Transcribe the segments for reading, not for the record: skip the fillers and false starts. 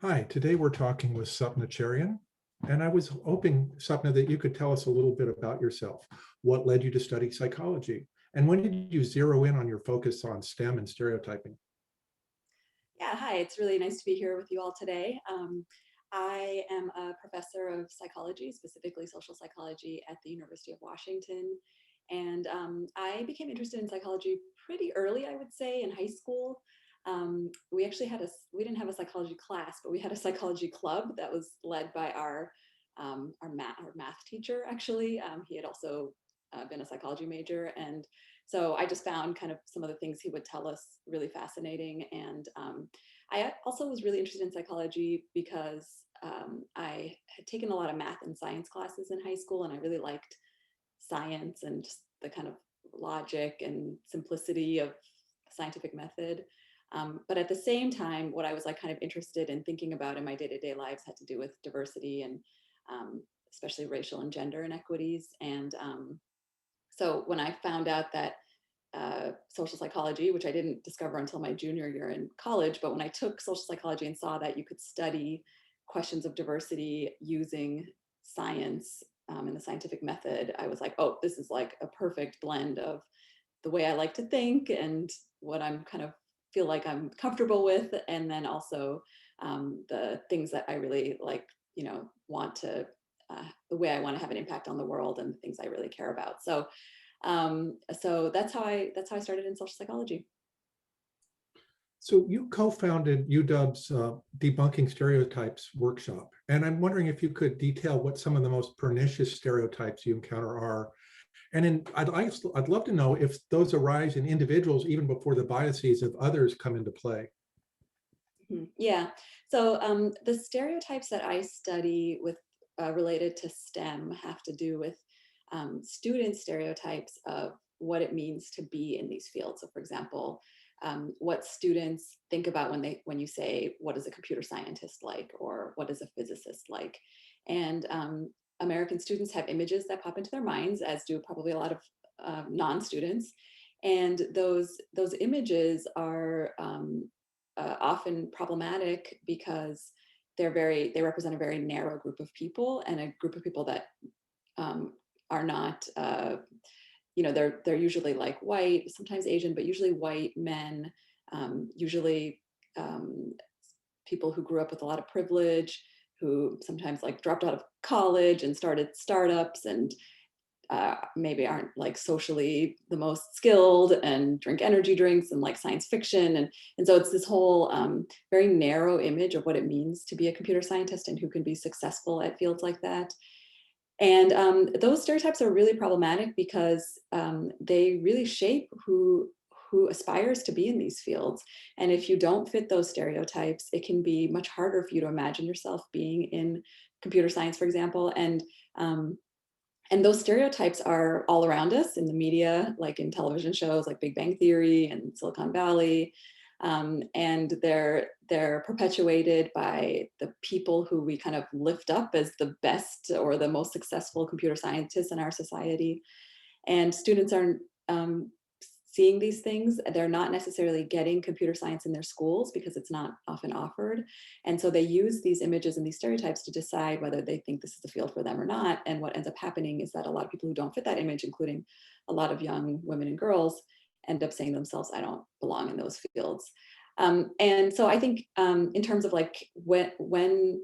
Hi, today we're talking with Sapna Cheryan, and I was hoping, Sapna, that you could tell us a little bit about yourself. What led you to study psychology? And when did you zero in on your focus on STEM and stereotyping? Yeah, hi, it's really nice to be here with you all today. I am a professor of psychology, specifically social psychology at the University of Washington. And I became interested in psychology pretty early, I would say, in high school. We actually we didn't have a psychology class, but we had a psychology club that was led by our math teacher, actually. He had also been a psychology major. And so I just found kind of some of the things he would tell us really fascinating. And I also was really interested in psychology because I had taken a lot of math and science classes in high school, and I really liked science and just the kind of logic and simplicity of scientific method. But at the same time, what I was like kind of interested in thinking about in my day-to-day lives had to do with diversity and especially racial and gender inequities. And so when I found out that social psychology, which I didn't discover until my junior year in college, but when I took social psychology and saw that you could study questions of diversity using science and the scientific method, I was like, oh, this is like a perfect blend of the way I like to think and what I'm kind of feel like I'm comfortable with, and then also the things that I really like, want to, the way I want to have an impact on the world and the things I really care about. So that's how I started in social psychology. So you co-founded UW's Debunking Stereotypes workshop, and I'm wondering if you could detail what some of the most pernicious stereotypes you encounter are. And I'd love to know if those arise in individuals even before the biases of others come into play. Yeah. So the stereotypes that I study with related to STEM have to do with student stereotypes of what it means to be in these fields. So, for example, what students think about when you say, "What is a computer scientist like?" or "What is a physicist like?" And American students have images that pop into their minds, as do probably a lot of non-students. And those images are often problematic because they represent a very narrow group of people, and a group of people that are not they're usually like white, sometimes Asian, but usually white men, usually um, people who grew up with a lot of privilege, who sometimes like dropped out of college and started startups and maybe aren't like socially the most skilled and drink energy drinks and like science fiction. And so it's this whole very narrow image of what it means to be a computer scientist and who can be successful at fields like that. And those stereotypes are really problematic because they really shape who aspires to be in these fields. And if you don't fit those stereotypes, it can be much harder for you to imagine yourself being in computer science, for example. And those stereotypes are all around us in the media, like in television shows like Big Bang Theory and Silicon Valley. And they're perpetuated by the people who we kind of lift up as the best or the most successful computer scientists in our society. And students are seeing these things. They're not necessarily getting computer science in their schools because it's not often offered. And so they use these images and these stereotypes to decide whether they think this is the field for them or not. And what ends up happening is that a lot of people who don't fit that image, including a lot of young women and girls, end up saying to themselves, I don't belong in those fields. And so I think in terms of like when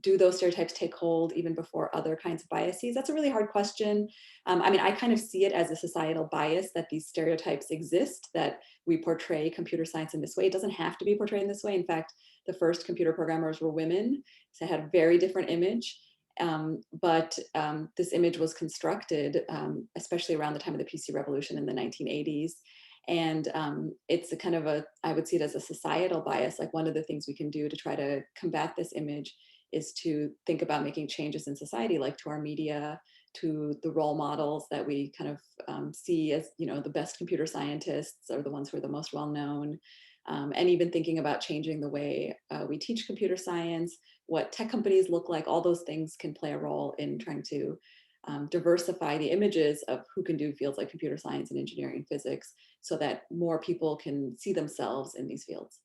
do those stereotypes take hold even before other kinds of biases? That's a really hard question. I mean, I kind of see it as a societal bias that these stereotypes exist, that we portray computer science in this way. It doesn't have to be portrayed in this way. In fact, the first computer programmers were women, so it had a very different image. But this image was constructed, especially around the time of the PC revolution in the 1980s. And it's a kind of I would see it as a societal bias. Like one of the things we can do to try to combat this image is to think about making changes in society, like to our media, to the role models that we kind of see as, the best computer scientists are the ones who are the most well known. And even thinking about changing the way we teach computer science, what tech companies look like, all those things can play a role in trying to diversify the images of who can do fields like computer science and engineering and physics so that more people can see themselves in these fields.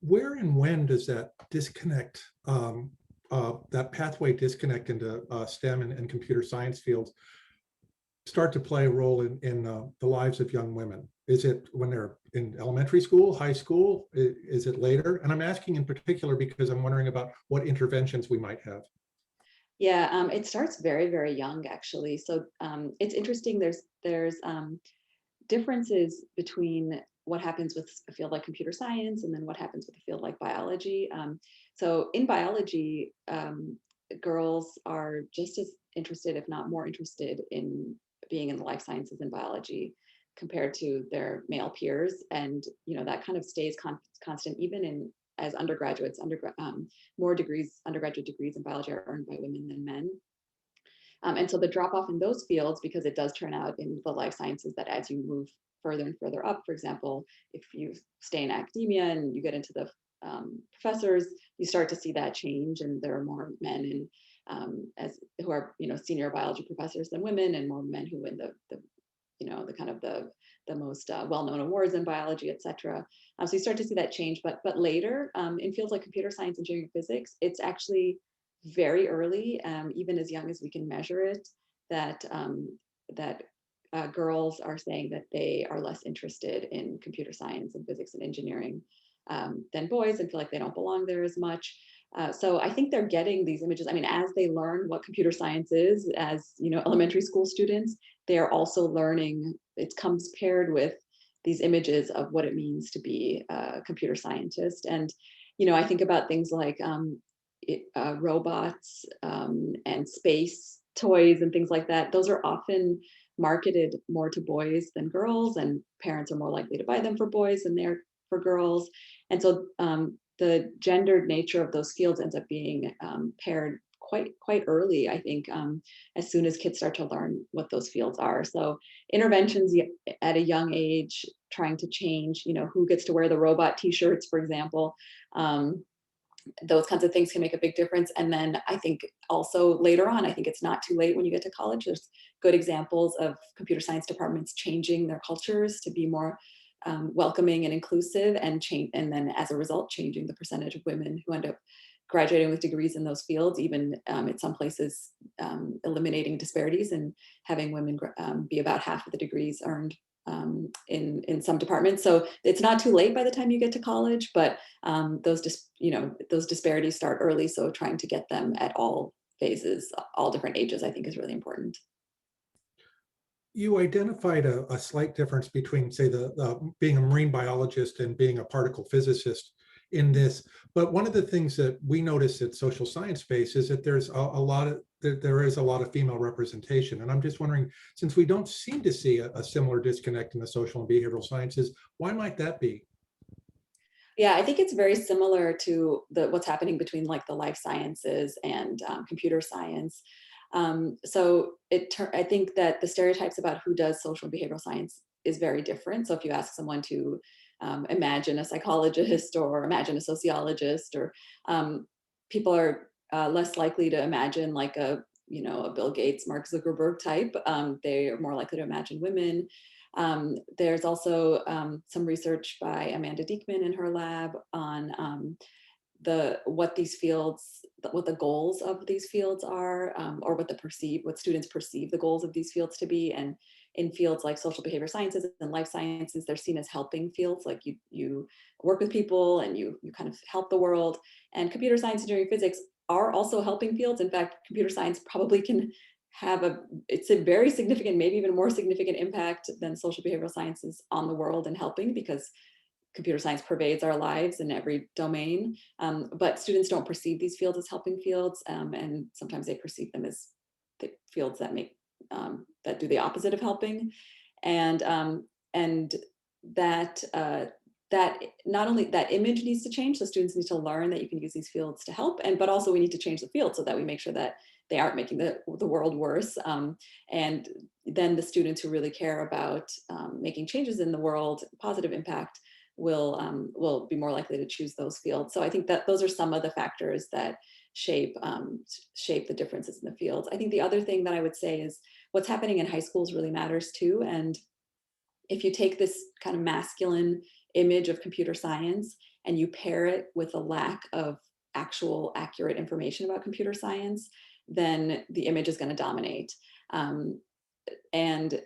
where and when does that disconnect, that pathway disconnect into STEM and computer science fields start to play a role in the lives of young women? Is it when they're in elementary school, high school? Is it later? And I'm asking in particular because I'm wondering about what interventions we might have. Yeah, it starts very, very young, actually. So it's interesting. There's differences between what happens with a field like computer science and then what happens with a field like biology. So in biology, girls are just as interested, if not more interested, in being in the life sciences and biology compared to their male peers, and that kind of stays constant even in as undergraduates. More degrees, undergraduate degrees in biology are earned by women than men. And so the drop off in those fields, because it does turn out in the life sciences that as you move further and further up, for example, if you stay in academia and you get into the professors, you start to see that change, and there are more men in as who are senior biology professors than women, and more men who win the kind of the most well-known awards in biology, et cetera. So you start to see that change, but later in fields like computer science, engineering, physics, it's actually very early, even as young as we can measure it, that girls are saying that they are less interested in computer science and physics and engineering than boys, and feel like they don't belong there as much. So I think they're getting these images. I mean, as they learn what computer science is, as elementary school students, they are also learning. It comes paired with these images of what it means to be a computer scientist. And I think about things like robots and space toys and things like that. Those are often marketed more to boys than girls, and parents are more likely to buy them for boys than they're for girls. And so the gendered nature of those fields ends up being paired quite early, I think, as soon as kids start to learn what those fields are. So interventions at a young age, trying to change, who gets to wear the robot t-shirts, for example, those kinds of things can make a big difference. And then I think also later on, I think it's not too late when you get to college. There's good examples of computer science departments changing their cultures to be more welcoming and inclusive, and then as a result, changing the percentage of women who end up graduating with degrees in those fields, even in some places eliminating disparities and having women be about half of the degrees earned in some departments. So it's not too late by the time you get to college, but those disparities start early. So trying to get them at all phases, all different ages, I think is really important. You identified a slight difference between, say, being a marine biologist and being a particle physicist in this. But one of the things that we notice at social science space is that there is a lot of female representation. And I'm just wondering, since we don't seem to see a similar disconnect in the social and behavioral sciences, why might that be? Yeah, I think it's very similar to what's happening between like the life sciences and computer science. So I think that the stereotypes about who does social and behavioral science is very different. So if you ask someone to imagine a psychologist or imagine a sociologist, or people are less likely to imagine like a Bill Gates, Mark Zuckerberg type. They are more likely to imagine women. There's also some research by Amanda Diekman in her lab on what the goals of these fields are, or what students perceive the goals of these fields to be. And in fields like social behavior sciences and life sciences, they're seen as helping fields, like you work with people and you kind of help the world. And computer science, engineering, physics are also helping fields. In fact, computer science probably can have it's a very significant, maybe even more significant impact than social behavioral sciences on the world and helping, because computer science pervades our lives in every domain. But students don't perceive these fields as helping fields, and sometimes they perceive them as the fields that do the opposite of helping. And that not only that image needs to change, so students need to learn that you can use these fields to help, but also we need to change the field so that we make sure that they aren't making the world worse. And then the students who really care about making changes in the world, positive impact, will be more likely to choose those fields. So I think that those are some of the factors that shape the differences in the fields. I think the other thing that I would say is what's happening in high schools really matters too. And if you take this kind of masculine image of computer science and you pair it with a lack of actual accurate information about computer science, then the image is going to dominate. And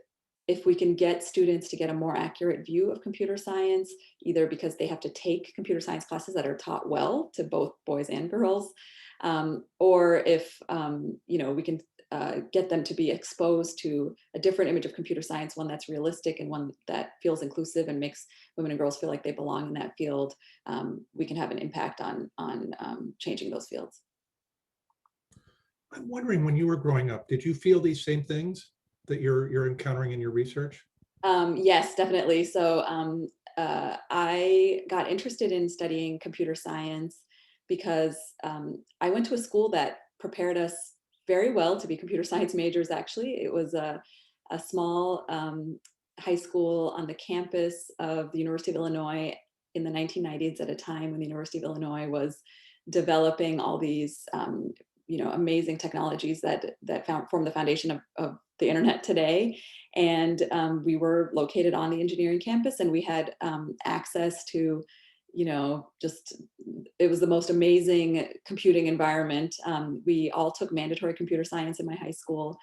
if we can get students to get a more accurate view of computer science, either because they have to take computer science classes that are taught well to both boys and girls, or if we can get them to be exposed to a different image of computer science, one that's realistic and one that feels inclusive and makes women and girls feel like they belong in that field, we can have an impact on changing those fields. I'm wondering, when you were growing up, did you feel these same things that you're encountering in your research? Yes, definitely. So I got interested in studying computer science because I went to a school that prepared us very well to be computer science majors, actually. It was a small high school on the campus of the University of Illinois in the 1990s, at a time when the University of Illinois was developing all these amazing technologies that form the foundation of the internet today. And we were located on the engineering campus, and we had access to, it was the most amazing computing environment. We all took mandatory computer science in my high school.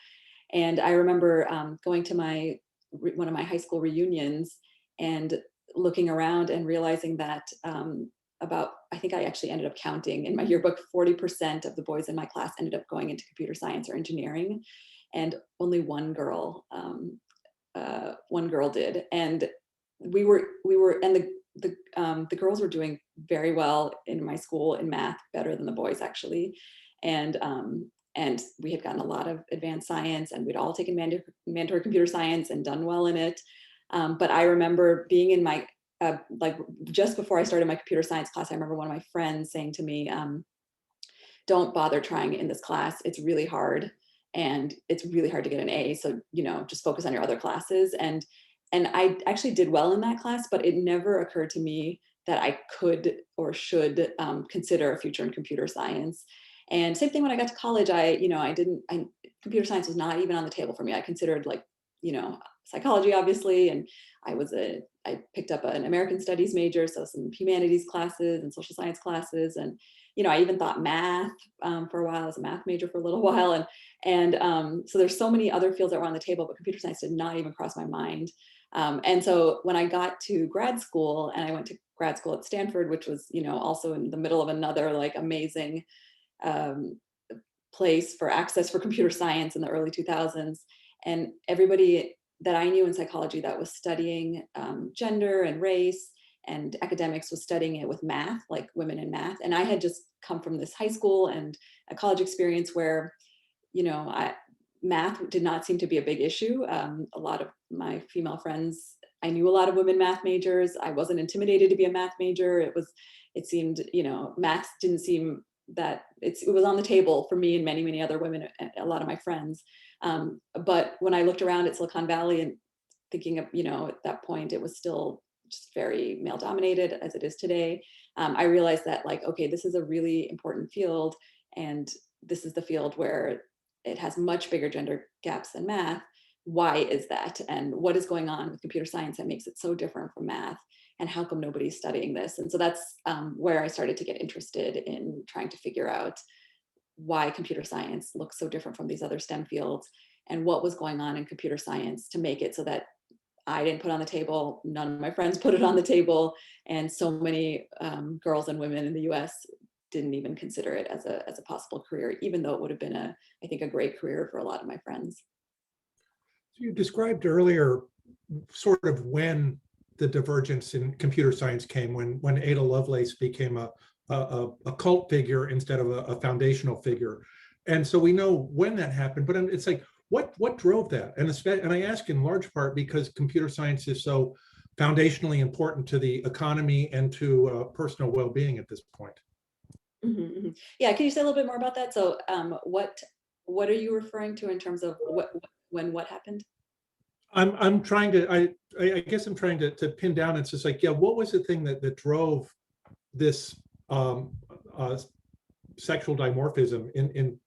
And I remember going to one of my high school reunions and looking around and realizing that I think I actually ended up counting in my yearbook, 40% of the boys in my class ended up going into computer science or engineering, and only one girl did. And the girls were doing very well in my school in math, better than the boys, actually. And we had gotten a lot of advanced science, and we'd all taken mandatory computer science and done well in it. But I remember being in my just before I started my computer science class, I remember one of my friends saying to me, don't bother trying in this class. It's really hard, and it's really hard to get an A. So, just focus on your other classes. And I actually did well in that class, but it never occurred to me that I could or should consider a future in computer science. And same thing when I got to college, computer science was not even on the table for me. I considered psychology, obviously, and I picked up an American studies major, so some humanities classes and social science classes, and I even thought math for a while. I was a math major for a little while, and so there's so many other fields that were on the table, but computer science did not even cross my mind. And so when I got to grad school, and I went to grad school at Stanford, which was also in the middle of another amazing place for access for computer science in the early 2000s, and everybody that I knew in psychology that was studying gender and race and academics was studying it with math, like women in math. And I had just come from this high school and a college experience where, math did not seem to be a big issue. A lot of my female friends, I knew a lot of women math majors. I wasn't intimidated to be a math major. It seemed, math didn't seem that it was on the table for me and many, many other women, a lot of my friends. But when I looked around at Silicon Valley and thinking of, at that point, it was still just very male dominated as it is today. I realized that okay, this is a really important field, and this is the field where it has much bigger gender gaps than math. Why is that? And what is going on with computer science that makes it so different from math? And how come nobody's studying this? And so that's where I started to get interested in trying to figure out why computer science looks so different from these other STEM fields, and what was going on in computer science to make it so that I didn't put on the table, none of my friends put it on the table, and so many girls and women in the US didn't even consider it as a possible career, even though it would have been I think a great career for a lot of my friends. So you described earlier sort of when the divergence in computer science came, when Ada Lovelace became a cult figure instead of a foundational figure. And so we know when that happened, but it's what drove that? And I ask in large part because computer science is so foundationally important to the economy and to personal well-being at this point. Mm-hmm, mm-hmm. Yeah, can you say a little bit more about that? So what are you referring to in terms of what happened? I'm trying to, I guess I'm trying to pin down. It's just what was the thing that drove this sexual dimorphism in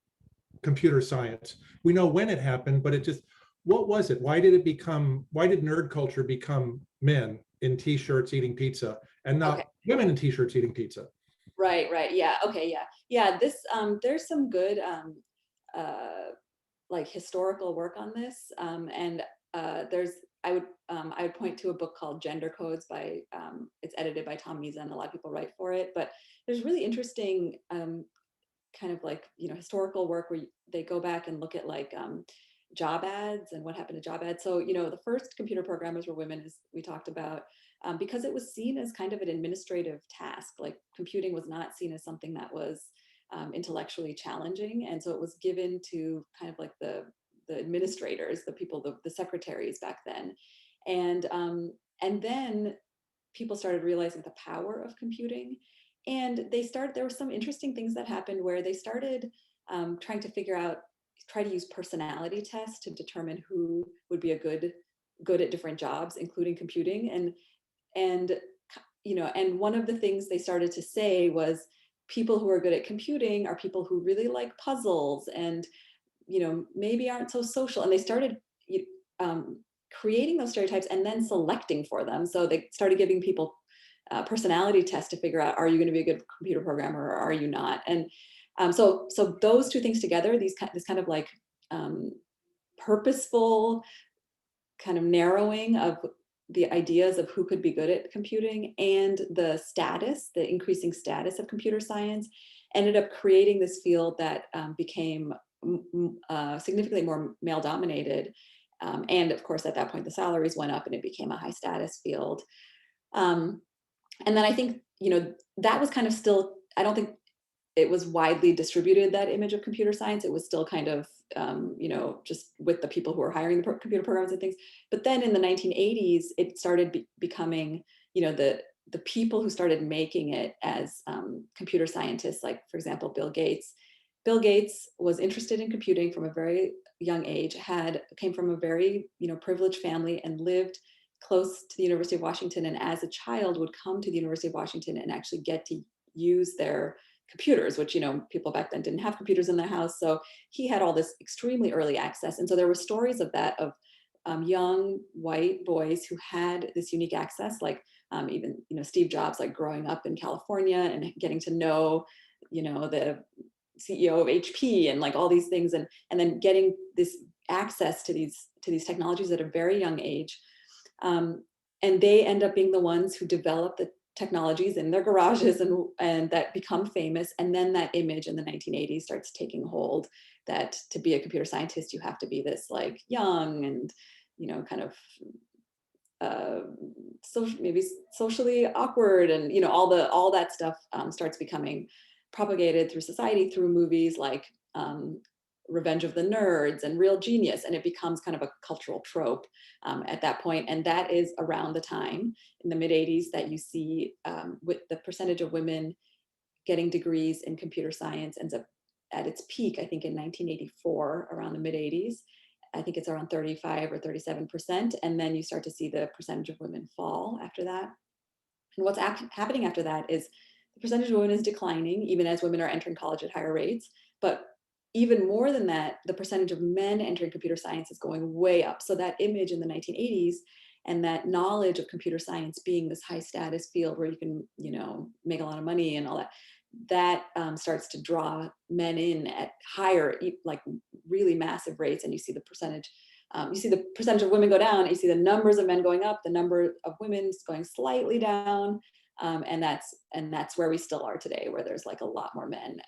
computer science? We know when it happened, but what was it? Why did nerd culture become men in t-shirts eating pizza? and Okay. not women in t-shirts eating pizza. Right. Yeah. Okay. Yeah. This there's some good uh, like historical work on this, and there's I would point to a book called Gender Codes by it's edited by Tom Misa, and a lot of people write for it. But there's really interesting kind of like historical work where they go back and look at like job ads and what happened to job ads. So the first computer programmers were women, as we talked about, because it was seen as kind of an administrative task. Like computing was not seen as something that was intellectually challenging, and so it was given to kind of like the administrators, the people, the secretaries back then, and then people started realizing the power of computing, and there were some interesting things that happened where they started trying to try to use personality tests to determine who would be a good at different jobs, including computing. And and one of the things they started to say was people who are good at computing are people who really like puzzles and maybe aren't so social. And they started um, creating those stereotypes and then selecting for them. So they started giving people personality tests to figure out, are you going to be a good computer programmer or are you not? And so those two things together, this kind of like purposeful kind of narrowing of the ideas of who could be good at computing and the increasing status of computer science, ended up creating this field that became significantly more male dominated. And of course, at that point, the salaries went up and it became a high status field. Um, and then I think, that was kind of still, I don't think it was widely distributed, that image of computer science. It was still kind of, just with the people who were hiring the computer programs and things. But then in the 1980s, it started becoming, the people who started making it as computer scientists, like, for example, Bill Gates. Bill Gates was interested in computing from a very young age, came from a very, privileged family and lived close to the University of Washington. And as a child would come to the University of Washington and actually get to use their computers, which, people back then didn't have computers in their house. So he had all this extremely early access. And so there were stories of that, of young white boys who had this unique access, like even, Steve Jobs, like growing up in California and getting to know, the CEO of HP and like all these things, and then getting this access to these technologies at a very young age. And they end up being the ones who develop the technologies in their garages and that become famous. And then that image in the 1980s starts taking hold, that to be a computer scientist, you have to be this like young and, kind of maybe socially awkward, and all that stuff starts becoming propagated through society through movies like Revenge of the Nerds and Real Genius, and it becomes kind of a cultural trope at that point. And that is around the time in the mid 80s that you see with the percentage of women getting degrees in computer science ends up at its peak, I think in 1984, around the mid 80s. I think it's around 35 or 37%. And then you start to see the percentage of women fall after that. And what's happening after that is the percentage of women is declining, even as women are entering college at higher rates. But even more than that, the percentage of men entering computer science is going way up. So that image in the 1980s and that knowledge of computer science being this high status field where you can, make a lot of money and all that, that starts to draw men in at higher, like really massive rates. And you see the percentage of women go down, you see the numbers of men going up, the number of women going slightly down. And that's where we still are today, where there's like a lot more men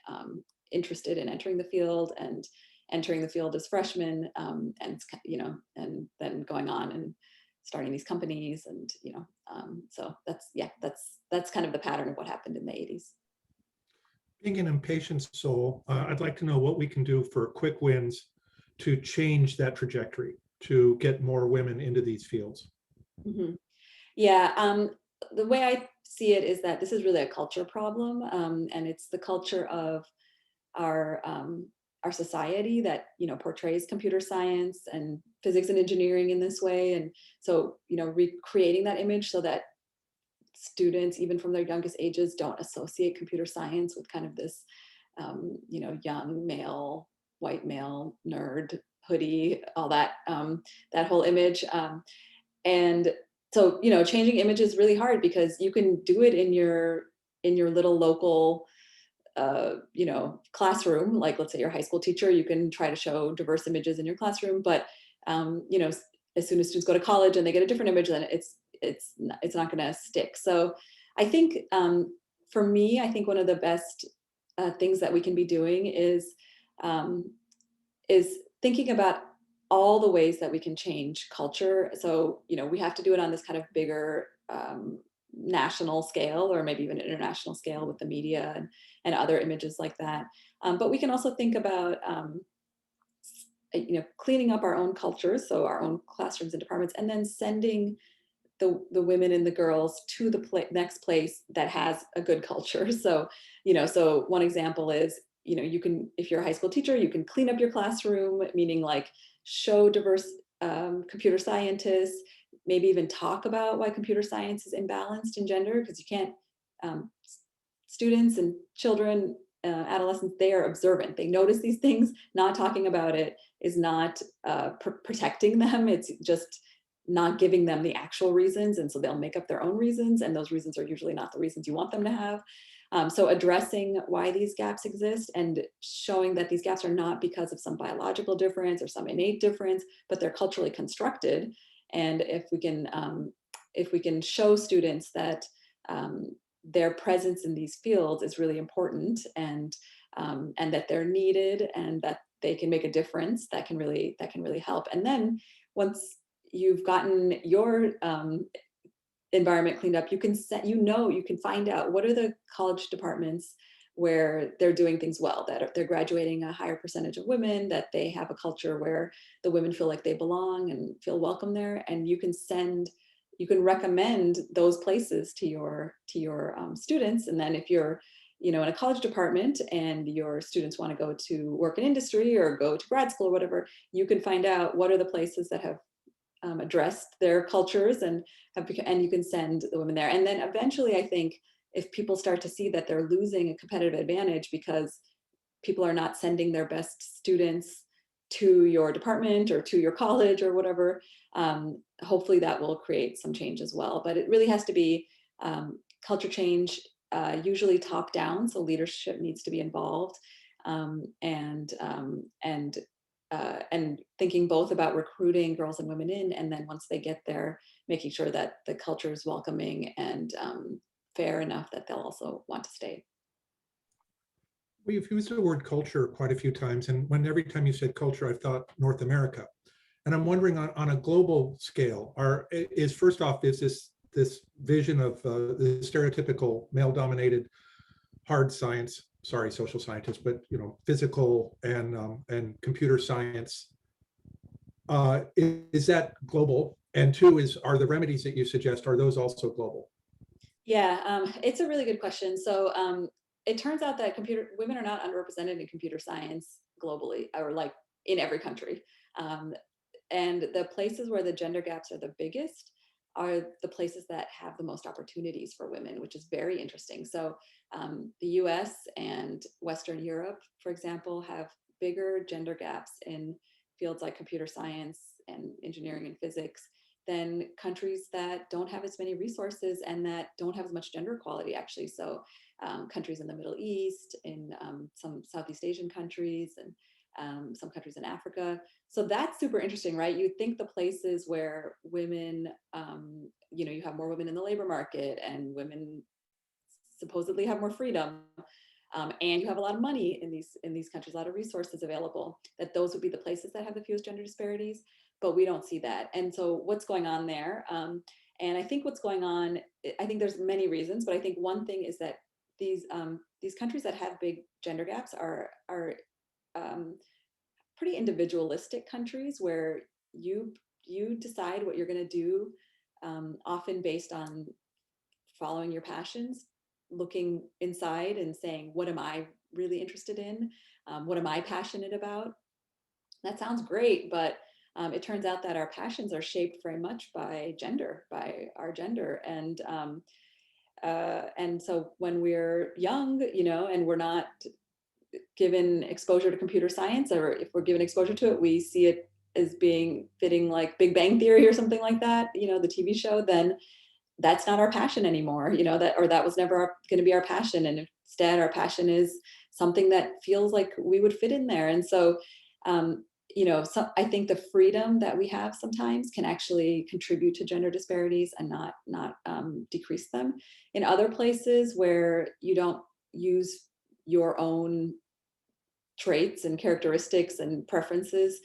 interested in entering the field and entering the field as freshmen, and then going on and starting these companies. And so that's kind of the pattern of what happened in the 80s. Being an impatient soul, I'd like to know what we can do for quick wins to change that trajectory, to get more women into these fields. Mm-hmm. Yeah, the way I see it is that this is really a culture problem, and it's the culture of our society that portrays computer science and physics and engineering in this way. And so recreating that image so that students, even from their youngest ages, don't associate computer science with kind of this young male, white male nerd, hoodie, all that, that whole image. And so, you know, changing image is really hard because you can do it in your little local you know, classroom, like let's say you're a high school teacher, you can try to show diverse images in your classroom, but you know, as soon as students go to college and they get a different image, then it's not going to stick. So I think for me, I think one of the best things that we can be doing um, is thinking about all the ways that we can change culture. So, you know, we have to do it on this kind of bigger national scale, or maybe even international scale with the media and other images like that. But we can also think about, you know, cleaning up our own cultures, so our own classrooms and departments, and then sending the women and the girls to the next place that has a good culture. So, you know, so one example is, you know, you can, if you're a high school teacher, you can clean up your classroom, meaning like show diverse computer scientists, maybe even talk about why computer science is imbalanced in gender, because you can't, um, students and children, adolescents, they are observant. They notice these things. Not talking about it is not protecting them. It's just not giving them the actual reasons. And so they'll make up their own reasons. And those reasons are usually not the reasons you want them to have. So addressing why these gaps exist and showing that these gaps are not because of some biological difference or some innate difference, but they're culturally constructed. And if we can show students that their presence in these fields is really important, and that they're needed, and that they can make a difference, that can really help. And then once you've gotten your environment cleaned up, you can set, you know, you can find out what are the college departments where they're doing things well, that they're graduating a higher percentage of women, that they have a culture where the women feel like they belong and feel welcome there. And you can recommend those places to your students. And then if you're, you know, in a college department and your students want to go to work in industry or go to grad school or whatever, you can find out what are the places that have addressed their cultures, and you can send the women there. And then eventually, I think if people start to see that they're losing a competitive advantage because people are not sending their best students to your department or to your college or whatever, hopefully that will create some change as well. But it really has to be culture change, usually top down. So leadership needs to be involved, and thinking both about recruiting girls and women in, and then once they get there, making sure that the culture is welcoming and fair enough that they'll also want to stay. We've used the word culture quite a few times, and when every time you said culture, I thought North America. And I'm wondering on a global scale, is first off, is this vision of the stereotypical male-dominated hard science, sorry, social scientists, but you know, physical and computer science, is that global? And two is, are the remedies that you suggest, are those also global? Yeah, it's a really good question. So it turns out that women are not underrepresented in computer science globally, or like in every country. And the places where the gender gaps are the biggest are the places that have the most opportunities for women, which is very interesting. So the US and Western Europe, for example, have bigger gender gaps in fields like computer science and engineering and physics than countries that don't have as many resources and that don't have as much gender equality, actually. So countries in the Middle East, in some Southeast Asian countries, and some countries in Africa. So that's super interesting, right? You think the places where women, you know, you have more women in the labor market and women supposedly have more freedom, and you have a lot of money in these countries, a lot of resources available, that those would be the places that have the fewest gender disparities. But we don't see that. And so what's going on there? And I think what's going on, I think there's many reasons, but I think one thing is that these countries that have big gender gaps are pretty individualistic countries, where you decide what you're going to do, often based on following your passions, looking inside and saying, what am I really interested in? What am I passionate about? That sounds great, but it turns out that our passions are shaped very much by gender, by our gender. And so when we're young, you know, and we're not given exposure to computer science, or if we're given exposure to it, we see it as being fitting like Big Bang Theory or something like that, the TV show, then that's not our passion anymore, that was never going to be our passion. And instead our passion is something that feels like we would fit in there. And so, so I think the freedom that we have sometimes can actually contribute to gender disparities and not decrease them. In other places where you don't use your own traits and characteristics and preferences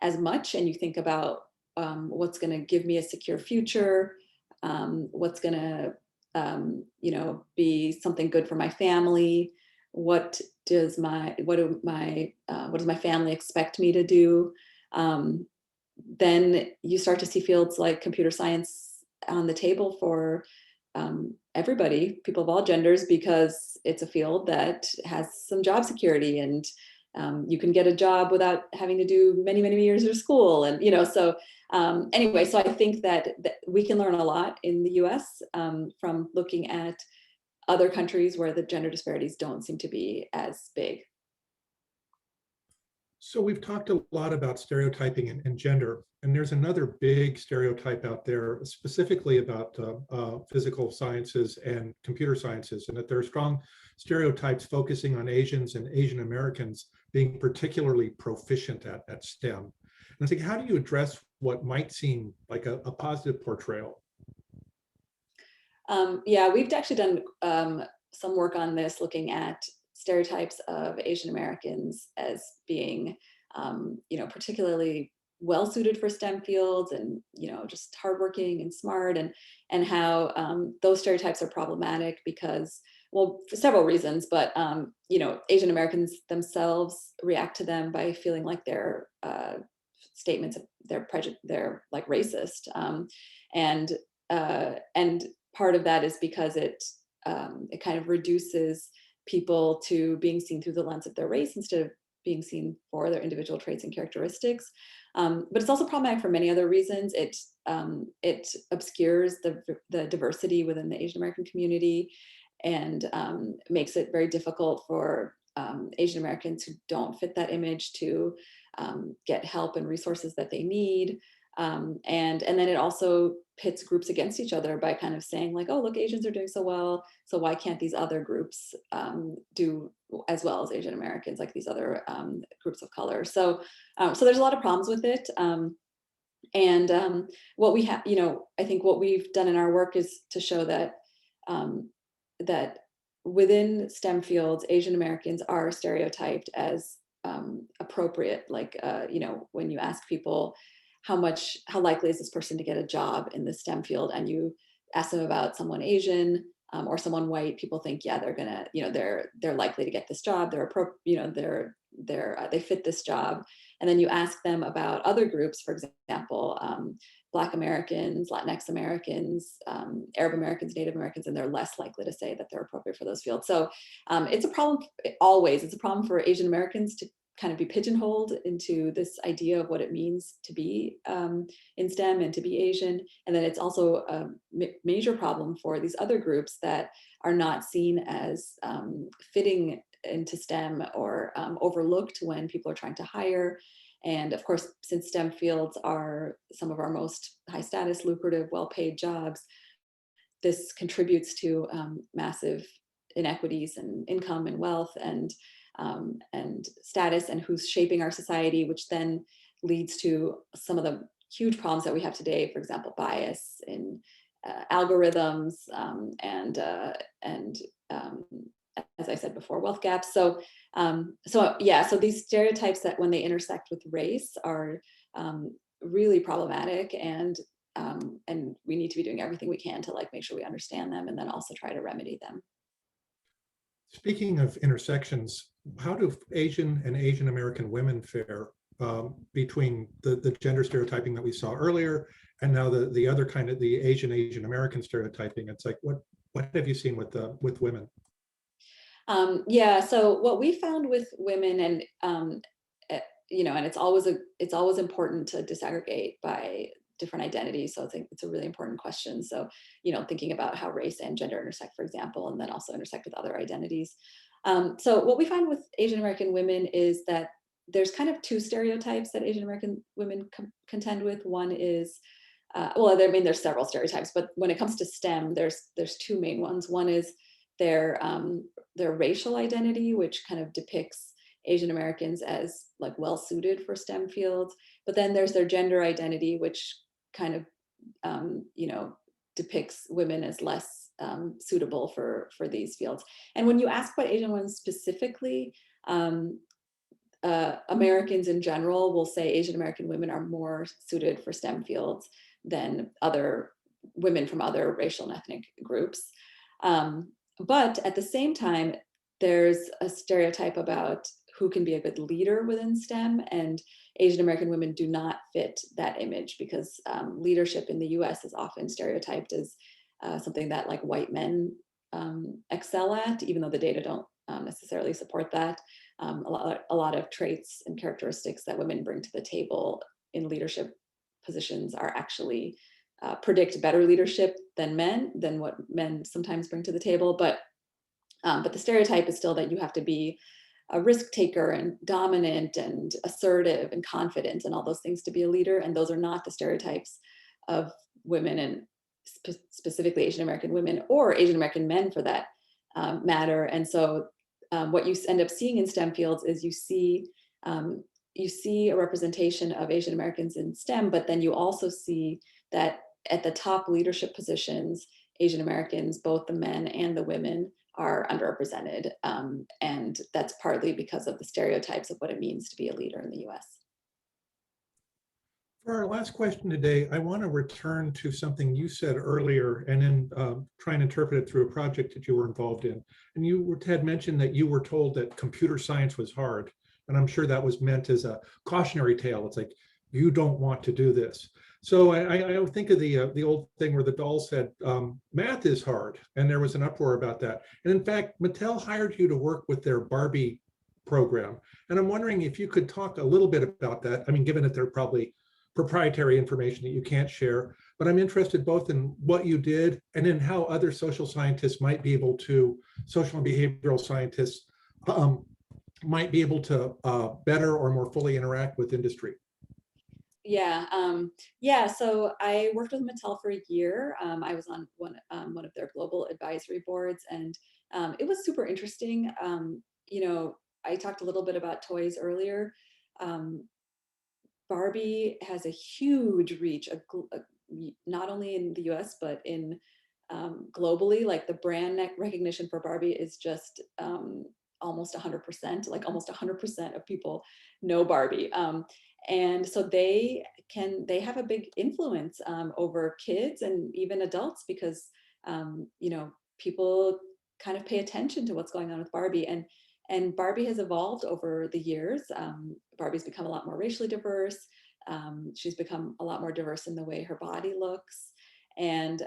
as much, and you think about what's going to give me a secure future, what's going to be something good for my family, what does my family expect me to do, then you start to see fields like computer science on the table for everybody, people of all genders, because it's a field that has some job security, and you can get a job without having to do many, many years of school. And, so anyway, so I think that we can learn a lot in the US from looking at other countries where the gender disparities don't seem to be as big. So we've talked a lot about stereotyping and gender, and there's another big stereotype out there specifically about physical sciences and computer sciences, and that there are strong stereotypes focusing on Asians and Asian Americans being particularly proficient at STEM. And I think, how do you address what might seem like a positive portrayal? Yeah, we've actually done some work on this, looking at stereotypes of Asian Americans as being, particularly well suited for STEM fields, and just hardworking and smart, and how those stereotypes are problematic because, well, for several reasons, but Asian Americans themselves react to them by feeling like they're statements of they're like racist, and part of that is because it kind of reduces people to being seen through the lens of their race instead of being seen for their individual traits and characteristics. But it's also problematic for many other reasons. It obscures the diversity within the Asian American community, and makes it very difficult for Asian Americans who don't fit that image to get help and resources that they need. And then it also pits groups against each other by kind of saying like, oh, look, Asians are doing so well, so why can't these other groups do as well as Asian Americans, like these other groups of color? So there's a lot of problems with it. And what we have, I think what we've done in our work is to show that that within STEM fields, Asian Americans are stereotyped as appropriate. Like, when you ask people, how likely is this person to get a job in the STEM field, and you ask them about someone Asian or someone white, people think, yeah, they're gonna, they're likely to get this job. They fit this job. And then you ask them about other groups, for example, Black Americans, Latinx Americans, Arab Americans, Native Americans, and they're less likely to say that they're appropriate for those fields. So it's a problem always. It's a problem for Asian Americans to kind of be pigeonholed into this idea of what it means to be in STEM and to be Asian. And then it's also a major problem for these other groups that are not seen as fitting into STEM, or overlooked when people are trying to hire. And of course, since STEM fields are some of our most high status, lucrative, well-paid jobs, this contributes to massive inequities in income and wealth and status, and who's shaping our society, which then leads to some of the huge problems that we have today. For example, bias in algorithms, and as I said before, wealth gaps. So these stereotypes that when they intersect with race are really problematic, and we need to be doing everything we can to make sure we understand them, and then also try to remedy them. Speaking of intersections, how do Asian and Asian American women fare between the gender stereotyping that we saw earlier, and now the other kind of the Asian American stereotyping? It's like, what have you seen with women? So what we found with women, and and it's always important to disaggregate by different identities. So I think it's a really important question. So, thinking about how race and gender intersect, for example, and then also intersect with other identities. So what we find with Asian American women is that there's kind of two stereotypes that Asian American women contend with. One is, well, I mean, there's several stereotypes, but when it comes to STEM, there's two main ones. One is their racial identity, which kind of depicts Asian Americans as like well suited for STEM fields. But then there's their gender identity, which kind of depicts women as less suitable for these fields. And when you ask about Asian women specifically, Americans in general will say Asian American women are more suited for STEM fields than other women from other racial and ethnic groups. But at the same time, there's a stereotype about who can be a good leader within STEM, and Asian American women do not fit that image because leadership in the US is often stereotyped as something that like white men excel at, even though the data don't necessarily support that. A lot of traits and characteristics that women bring to the table in leadership positions are actually predict better leadership than what men sometimes bring to the table. But the stereotype is still that you have to be a risk taker and dominant and assertive and confident and all those things to be a leader. And those are not the stereotypes of women, and specifically Asian American women or Asian American men for that matter. And so what you end up seeing in STEM fields is you see a representation of Asian Americans in STEM, but then you also see that at the top leadership positions, Asian Americans, both the men and the women, are underrepresented. And that's partly because of the stereotypes of what it means to be a leader in the US. For our last question today, I want to return to something you said earlier and then try and interpret it through a project that you were involved in. And you had mentioned that you were told that computer science was hard. And I'm sure that was meant as a cautionary tale. It's like, you don't want to do this. So I think of the old thing where the doll said, math is hard. And there was an uproar about that. And in fact, Mattel hired you to work with their Barbie program. And I'm wondering if you could talk a little bit about that. I mean, given that they're probably proprietary information that you can't share, but I'm interested both in what you did and in how other social scientists might be able to, social and behavioral scientists might be able to better or more fully interact with industry. Yeah. So I worked with Mattel for a year. I was on one of their global advisory boards, and it was super interesting. I talked a little bit about toys earlier. Barbie has a huge reach, not only in the US, but in globally. Like the brand recognition for Barbie is just almost 100%, like almost 100% of people know Barbie. And so they have a big influence over kids and even adults because, people kind of pay attention to what's going on with Barbie. And Barbie has evolved over the years. Barbie's become a lot more racially diverse. She's become a lot more diverse in the way her body looks. And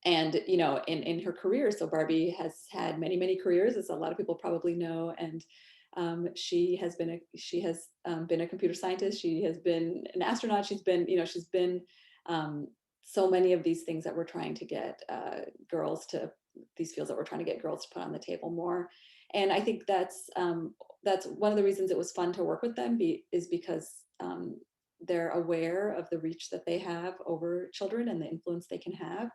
in her career, so Barbie has had many careers, as a lot of people probably know. And she has been a computer scientist. She has been an astronaut. She's been so many of these things that we're trying to get these fields that we're trying to get girls to put on the table more. And I think that's one of the reasons it was fun to work with them is because they're aware of the reach that they have over children and the influence they can have.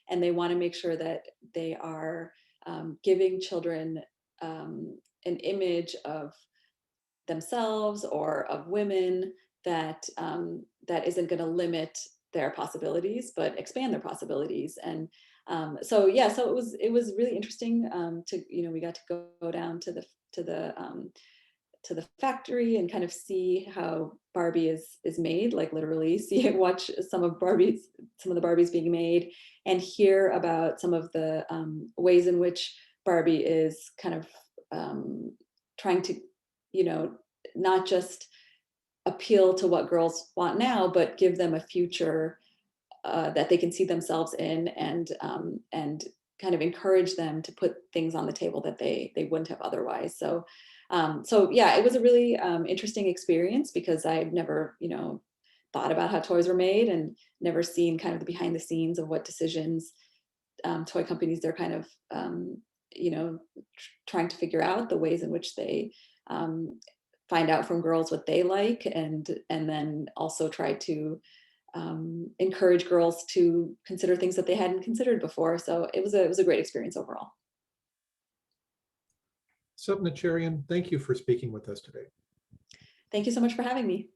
And they want to make sure that they are giving children an image of themselves or of women that isn't going to limit their possibilities, but expand their possibilities. And so it was really interesting we got to go down to the factory and kind of see how Barbie is made, like literally watch some of the Barbies being made, and hear about some of the ways in which Barbie is kind of trying to, not just appeal to what girls want now, but give them a future that they can see themselves in, and kind of encourage them to put things on the table that they wouldn't have otherwise. So it was a really interesting experience because I've never, thought about how toys were made and never seen kind of the behind the scenes of what decisions toy companies they're kind of, trying to figure out the ways in which they find out from girls what they like, and then also try to encourage girls to consider things that they hadn't considered before. So it was a great experience overall. Sapna Cheryan, thank you for speaking with us today. Thank you so much for having me.